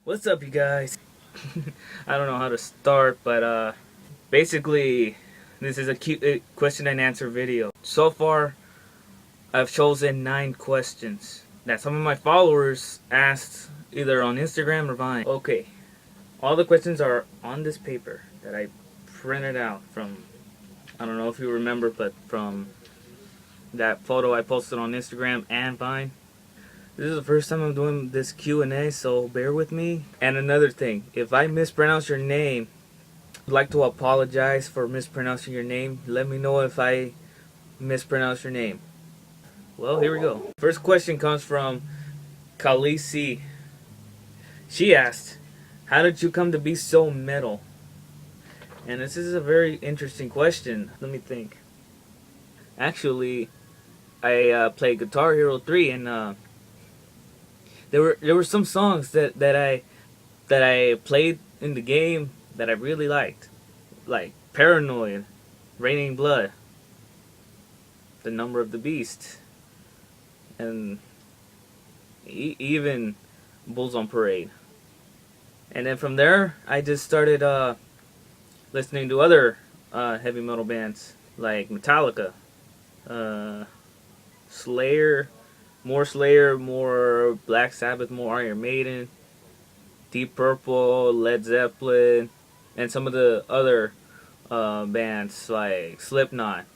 What's up, you guys? I don't know how to start, but basically, this is a cute question and answer video. So far, I've chosen 9 questions that some of my followers asked either on Instagram or Vine. Okay, all the questions are on this paper that I printed out from, I don't know if you remember, but from that photo I posted on Instagram and Vine. This is the first time I'm doing this Q&A, so bear with me. And another thing, if I mispronounce your name, I'd like to apologize for mispronouncing your name. Let me know if I mispronounce your name. Well, here we go. First question comes from Kahleasee. She asked, how did you come to be so metal? And this is a very interesting question. Let me think. Actually, I played Guitar Hero 3 and there were some songs that I played in the game that I really liked, like Paranoid, Raining Blood, The Number of the Beast, and even Bulls on Parade. And then from there, I just started listening to other heavy metal bands like Metallica, Slayer, more Black Sabbath, more Iron Maiden, Deep Purple, Led Zeppelin, and some of the other bands like Slipknot,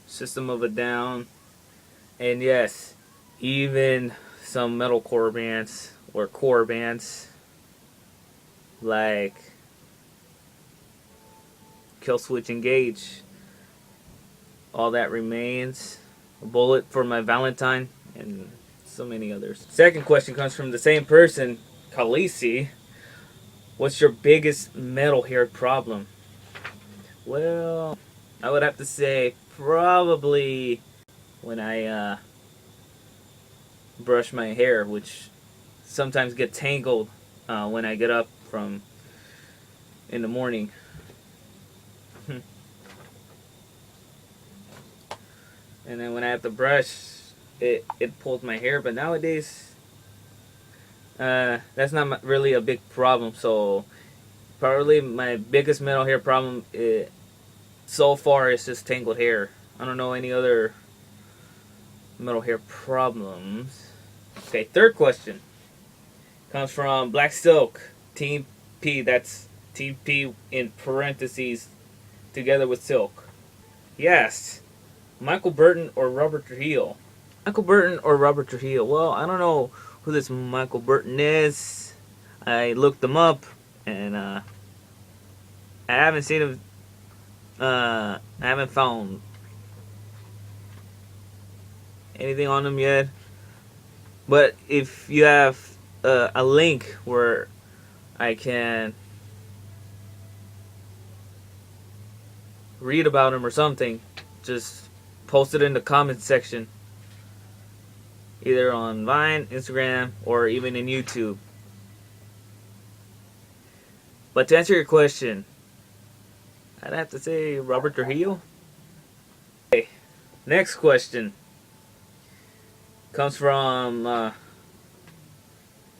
System of a Down, and yes, even some metalcore bands or core bands like Killswitch Engage, All That Remains, A Bullet for My Valentine, and so many others. Second question comes from the same person, Kahleasee. What's your biggest metal hair problem? Well, I would have to say probably when I brush my hair, which sometimes get tangled when I get up from in the morning. And then when I have to brush, it pulls my hair. But nowadays, that's not really a big problem. So probably my biggest metal hair problem so far is just tangled hair. I don't know any other metal hair problems. Okay, third question comes from Black Silk Team P. That's Team P in parentheses together with Silk. Yes. Michael Burton or Robert Trujillo? Michael Burton or Robert Trujillo? Well, I don't know who this Michael Burton is. I looked him up, and I haven't seen him. I haven't found anything on him yet. But if you have a link where I can read about him or something, just post it in the comments section, either on Vine, Instagram, or even in YouTube. But to answer your question, I'd have to say Robert Trujillo. Okay, next question comes from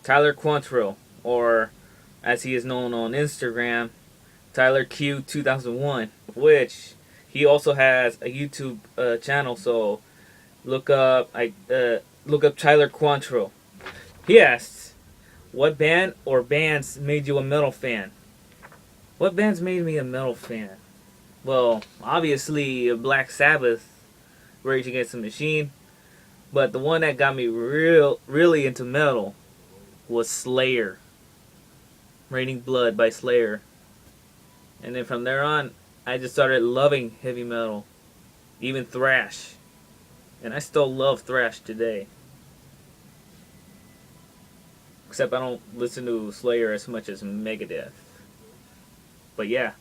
Tyler Quantrill, or as he is known on Instagram, Tyler Q 2001, which he also has a YouTube channel. So look up Tyler Quantrill. He asks, what band or bands made you a metal fan? What bands made me a metal fan? Well, obviously Black Sabbath, Rage Against the Machine, but the one that got me really into metal was Slayer. Raining Blood by Slayer. And then from there on, I just started loving heavy metal, even thrash. And I still love thrash today. Except I don't listen to Slayer as much as Megadeth. But yeah,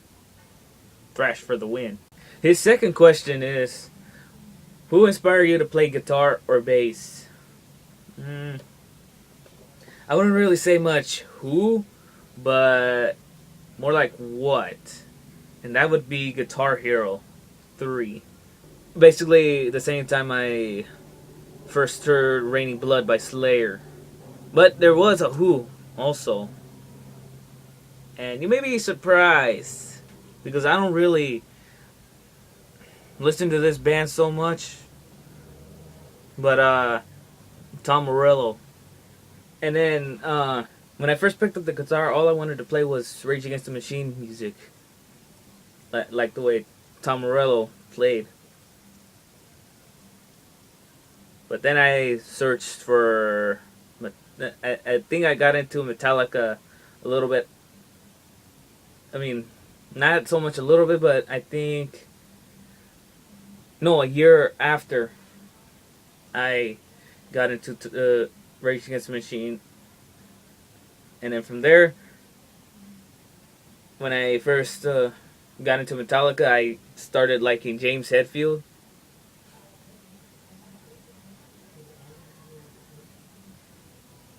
thrash for the win. His second question is, who inspired you to play guitar or bass? I wouldn't really say much who, but more like what. And that would be Guitar Hero 3. Basically, the same time I first heard Raining Blood by Slayer. But there was a who also. And you may be surprised because I don't really listen to this band so much. But Tom Morello. And then when I first picked up the guitar, all I wanted to play was Rage Against the Machine music. Like the way Tom Morello played. But then I searched for... I think I got into Metallica a little bit. I mean, not so much a little bit, but I think... No, a year after I got into Rage Against the Machine. And then from there, when I first got into Metallica, I started liking James Hetfield.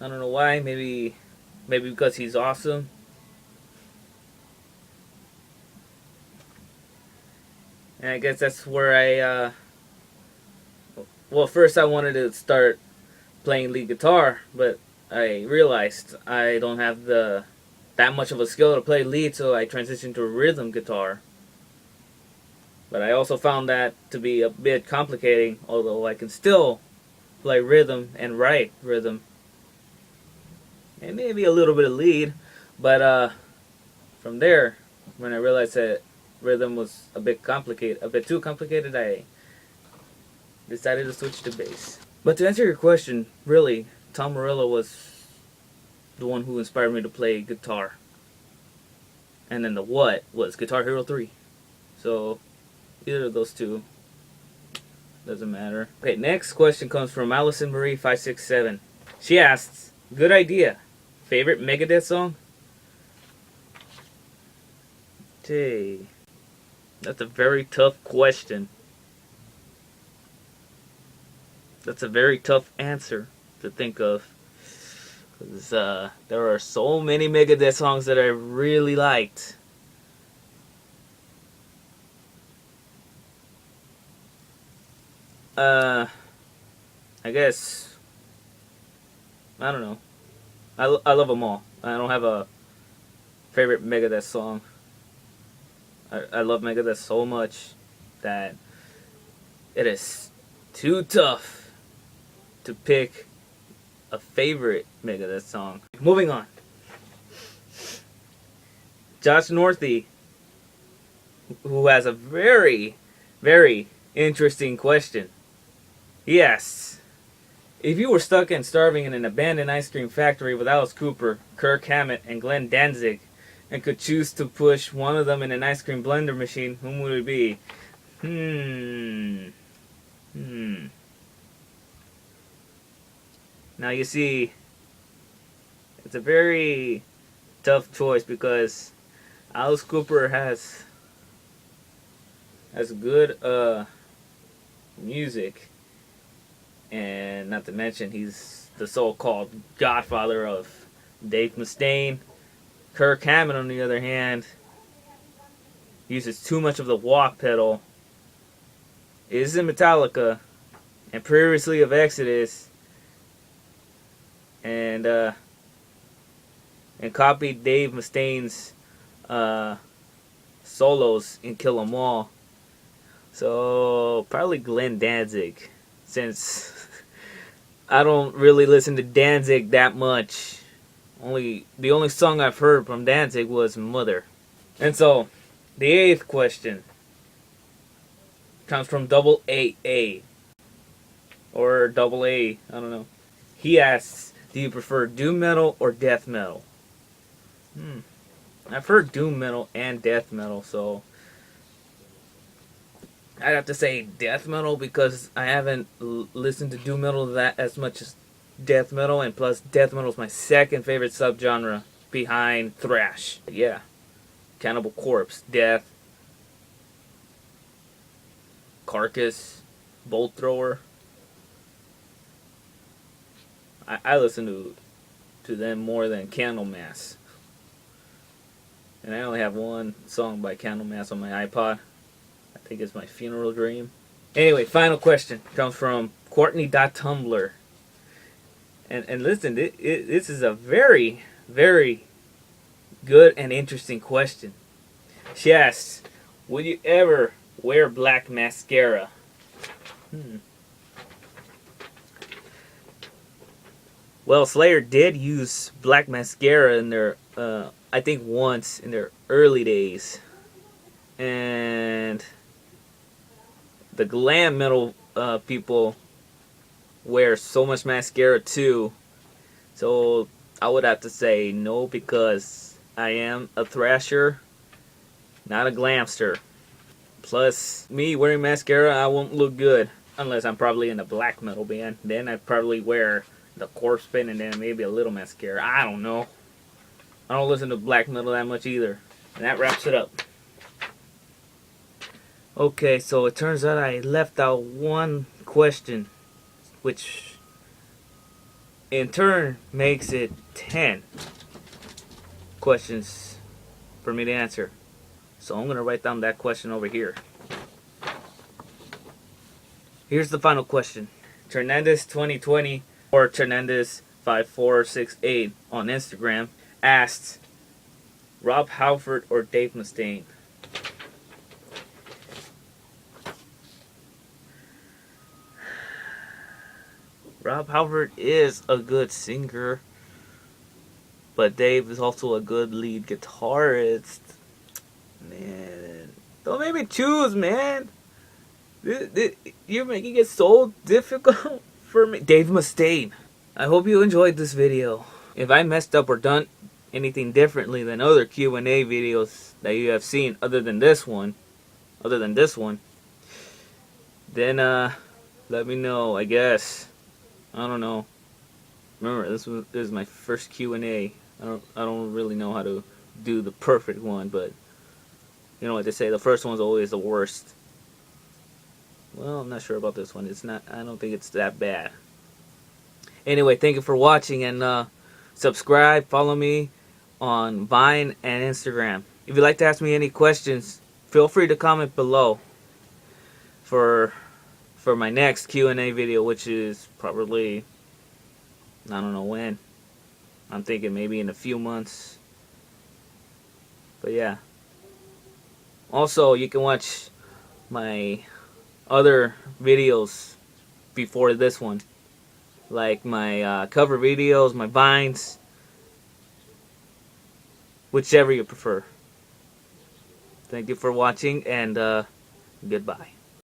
I don't know why. Maybe because he's awesome. And I guess that's where I... well, first I wanted to start playing lead guitar, but I realized I don't have that much of a skill to play lead, so I transitioned to rhythm guitar. But I also found that to be a bit complicating, although I can still play rhythm and write rhythm. And maybe a little bit of lead, but from there, when I realized that rhythm was a bit too complicated, I decided to switch to bass. But to answer your question, really, Tom Morello was the one who inspired me to play guitar. And then the what was Guitar Hero 3. So, either of those two, doesn't matter. Okay, next question comes from Allison Marie 567. She asks, good idea. Favorite Megadeth song? Okay. That's a very tough question. That's a very tough answer to think of. Because there are so many Megadeth songs that I really liked. I guess, I don't know. I love them all. I don't have a favorite Megadeth song. I love Megadeth so much that it is too tough to pick a favorite Megadeth song. Moving on. Josh Northey, who has a very, very interesting question. He asks, if you were stuck and starving in an abandoned ice cream factory with Alice Cooper, Kirk Hammett, and Glenn Danzig, and could choose to push one of them in an ice cream blender machine, whom would it be? Now you see, it's a very tough choice because Alice Cooper has good music, and not to mention he's the so-called godfather of Dave Mustaine. Kirk Hammett, on the other hand, uses too much of the wah pedal, is in Metallica, and previously of Exodus, and copied Dave Mustaine's solos in Kill 'Em All. So probably Glenn Danzig, since I don't really listen to Danzig that much. The only song I've heard from Danzig was Mother. And so, the 8th question comes from DoubleAA. Or AA, I don't know. He asks, do you prefer doom metal or death metal? I've heard doom metal and death metal, so I'd have to say death metal because I haven't listened to doom metal that as much as death metal, and plus death metal is my second favorite subgenre behind thrash. Yeah, Cannibal Corpse, Death, Carcass, Bolt Thrower. I listen to them more than Candlemass, and I only have one song by Candlemass on my iPod. I think it's My Funeral Dream. Anyway, final question comes from Courtney.tumblr. And listen, this is a very, very good and interesting question. She asks, would you ever wear black mascara? Well, Slayer did use black mascara in their, I think once in their early days. And the glam metal people wear so much mascara too. So I would have to say no, because I am a thrasher, not a glamster. Plus, me wearing mascara, I won't look good. Unless I'm probably in a black metal band. Then I'd probably wear the corpse paint and then maybe a little mascara. I don't know. I don't listen to black metal that much either. And that wraps it up. Okay, so it turns out I left out one question, which in turn makes it 10 questions for me to answer. So I'm going to write down that question over here. Here's the final question. Hernandez2020 or Hernandez5468 on Instagram asked, Rob Halford or Dave Mustaine? Rob Halford is a good singer, but Dave is also a good lead guitarist. Man, don't make me choose, man. You're making it so difficult for me. Dave Mustaine. I hope you enjoyed this video. If I messed up or done anything differently than other Q&A videos that you have seen other than this one, then let me know, I guess. I don't know. Remember, this is my first Q&A. I don't really know how to do the perfect one, but you know what they say, the first one's always the worst. Well, I'm not sure about this one. I don't think it's that bad. Anyway, thank you for watching, and subscribe, follow me on Vine and Instagram. If you'd like to ask me any questions, feel free to comment below for my next Q&A video, which is probably, I don't know when. I'm thinking maybe in a few months. But yeah. Also, you can watch my other videos before this one, like my cover videos, my vines, whichever you prefer. Thank you for watching, and goodbye.